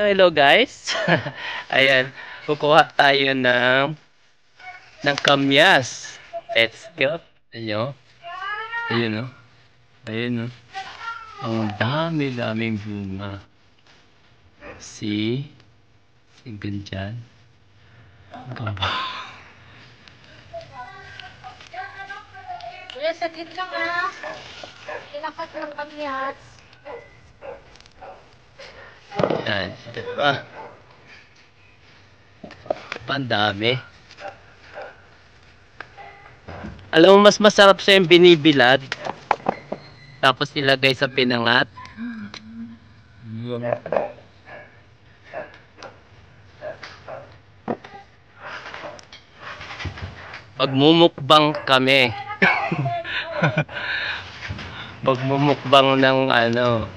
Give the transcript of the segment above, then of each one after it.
hello guys. Ayan, kukuha tayo ng kamyas. Let's go. Ayun. Ayun oh. Ayun oh. Ang dami-daming bunga. See? Tingnan dyan. Gaba. Kuya, sakit lang ah. Ilakat ng kamyas. Yan. Ah. Pandami. Alam mo, mas masarap sa yung binibilad. Tapos ilagay sa pinangat. Pagmumukbang kami. Pagmumukbang ng ano.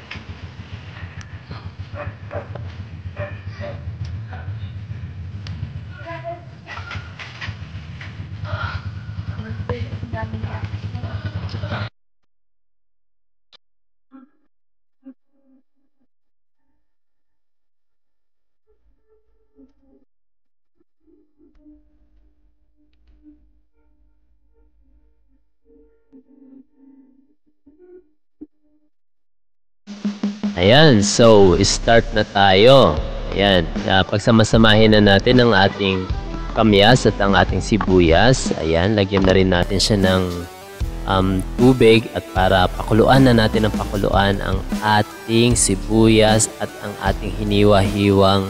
Ayan, so start na tayo. Ayan, pagsamasamahin na natin ang ating kamyas at ang ating sibuyas. Ayan, lagyan na rin natin siya ng tubig at para pakuluan na natin ng pakuluan ang ating sibuyas at ang ating hiniwa-hiwang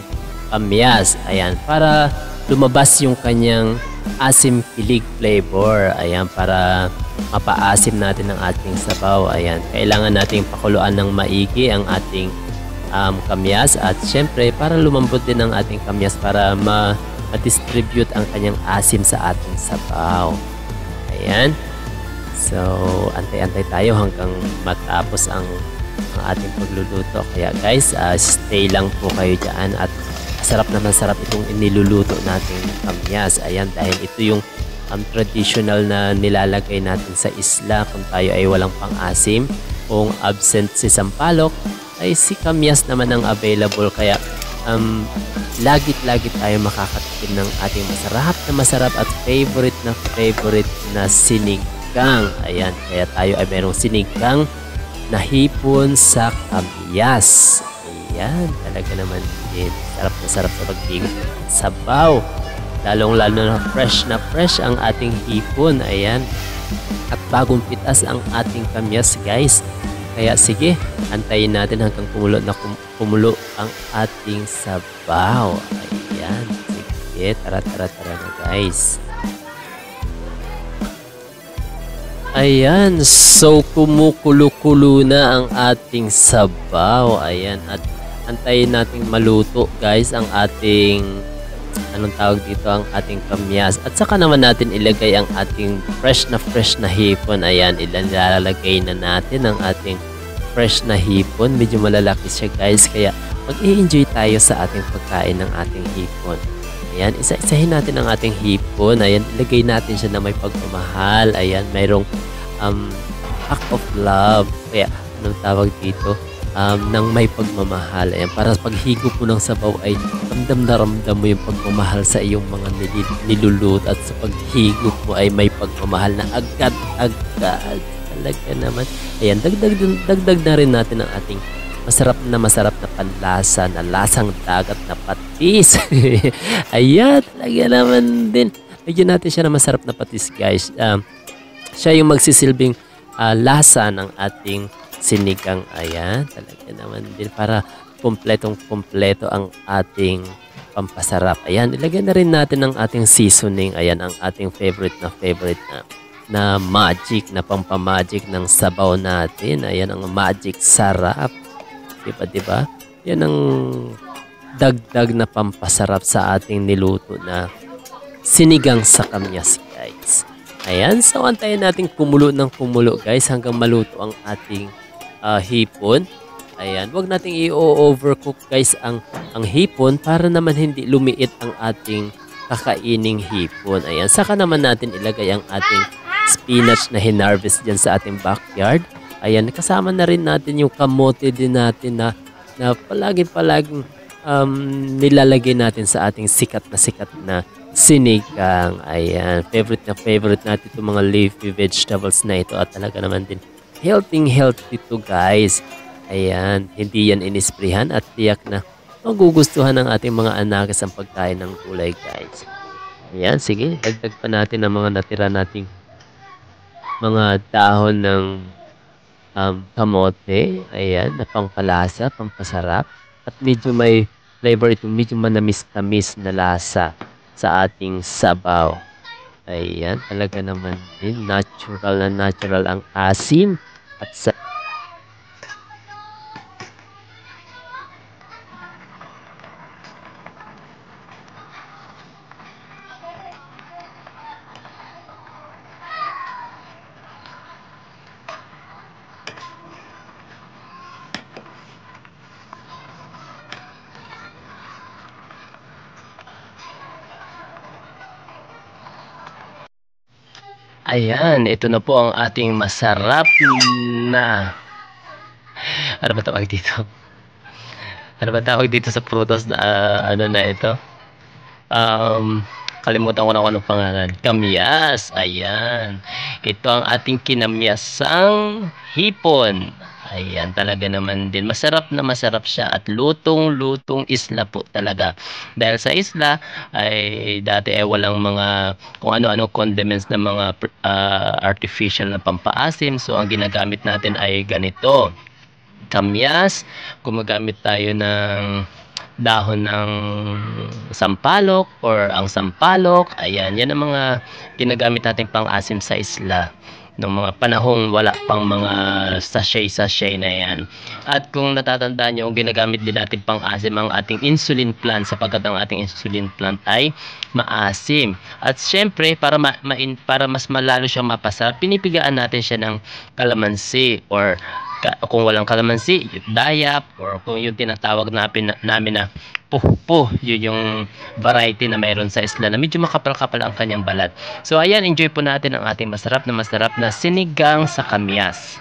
kamyas. Ayan, para lumabas yung kanyang asim pilig flavor. Ayan, para mapaasim natin ang ating sabaw. Ayan, kailangan nating pakuluan ng maigi ang ating kamyas at syempre para lumambot din ang ating kamyas para ma-distribute ang kanyang asim sa ating sabaw. Ayan. So, antay-antay tayo hanggang matapos ang ating pagluluto. Kaya guys, stay lang po kayo dyan at masarap itong iniluluto nating kamyas. Ayan, dahil ito yung traditional na nilalagay natin sa isla kung tayo ay walang pang-asim. Kung absent si sampalok, ay si kamyas naman ang available. Kaya lagi tayo makakatikim ng ating masarap at favorite na sinigang. Ayan, kaya tayo ay merong sinigang na hipon sa kamyas. Ayan, talaga naman din. Sarap sa pagtingin. Sabaw. Lalong-lalo na fresh ang ating hipon. Ayan. At bagong pitas ang ating kamyas, guys. Kaya sige, antayin natin hanggang kumulo ang ating sabaw. Ayan. Sige, tara na, guys. Ayan, so kumukulo-kulo na ang ating sabaw. Ayan, at antayin nating maluto, guys, ang ating anong tawag dito, ang ating kamyas. At saka naman natin ilagay ang ating fresh na hipon. Ayan, ilalagay na natin ang ating fresh na hipon. Medyo malalaki siya, guys, kaya mag-i-enjoy tayo sa ating pagkain ng ating hipon. Ayan, isa-isahin natin ang ating hipon. Ayan, ilagay natin siya na may pagmamahal. Ayan, mayroong act of love. Kaya, anong tawag dito? Nang may pagmamahal. Ayan, para paghigop mo ng sabaw ay ramdam mo yung pagmamahal sa iyong mga niluluto. At sa paghigop mo ay may pagmamahal na agad-agad. Talaga naman. Ayan, dagdag na rin natin ang ating masarap na panlasa na lasang dagat na patis. Ayan, talaga naman din. Lagyan natin siya na masarap na patis, guys. Siya yung magsisilbing lasa ng ating sinigang. Ayan, talaga naman din para kompleto ang ating pampasarap. Ayan, ilagay na rin natin ang ating seasoning. Ayan, ang ating favorite na magic, na pampamagic ng sabaw natin. Ayan, ang magic sarap. Diba? Yan ang dagdag na pampasarap sa ating niluto na sinigang sa kamyas, guys. Ayan, so antayin natin kumulo, guys, hanggang maluto ang ating hipon. Ayan, wag nating i-overcook, guys, ang hipon para naman hindi lumiit ang ating kakaining hipon. Ayan, saka naman natin ilagay ang ating spinach na hinarvest dyan sa ating backyard. Ayan, kasama na rin natin yung kamote din natin na palaging nilalagay natin sa ating sikat na sinigang. Ayan, favorite natin itong mga leafy vegetables na ito at talaga naman din healthy to guys. Ayan, hindi yan inisprihan at tiyak na magugustuhan ng ating mga anak ang pagkain ng gulay guys. Ayan, sige, dagdag pa natin ang mga natira nating mga dahon ng kamote. Ayan, na pangpalasa, pampasarap. At medyo may flavor ito, medyo manamis-tamis na lasa sa ating sabaw. Ayan, talaga naman din, natural ang asim at sa ayan, ito na po ang ating masarap na ano ba tawag dito? Ano ba tawag dito sa prutas na ano na ito? Kalimutan ko na kung anong pangalan. Kamyas. Ayan. Ito ang ating kinamyasang hipon. Ayan, talaga naman din. Masarap siya at lutong-lutong isla po talaga. Dahil sa isla ay dati walang mga kung ano-ano condiments na mga artificial na pampaasim. So ang ginagamit natin ay ganito. Kamyas, gumagamit tayo ng dahon ng sampalok or ang sampalok. Ayan, yan ang mga ginagamit natin pang-asim sa isla noong mga panahong wala pang mga sachet na yan. At kung natatandaan nyo, ginagamit din natin pang-asim ang ating insulin plant sapagkat ang ating insulin plant ay maasim. At syempre, para mas malalo siyang mapasarap, pinipigaan natin siya ng kalamansi or kung walang kalamansi, dayap, or kung yung tinatawag namin na puh-puh, yun yung variety na mayroon sa isla na medyo makapal-kapal ang kanyang balat. So ayan, enjoy po natin ang ating masarap na sinigang sa kamyas.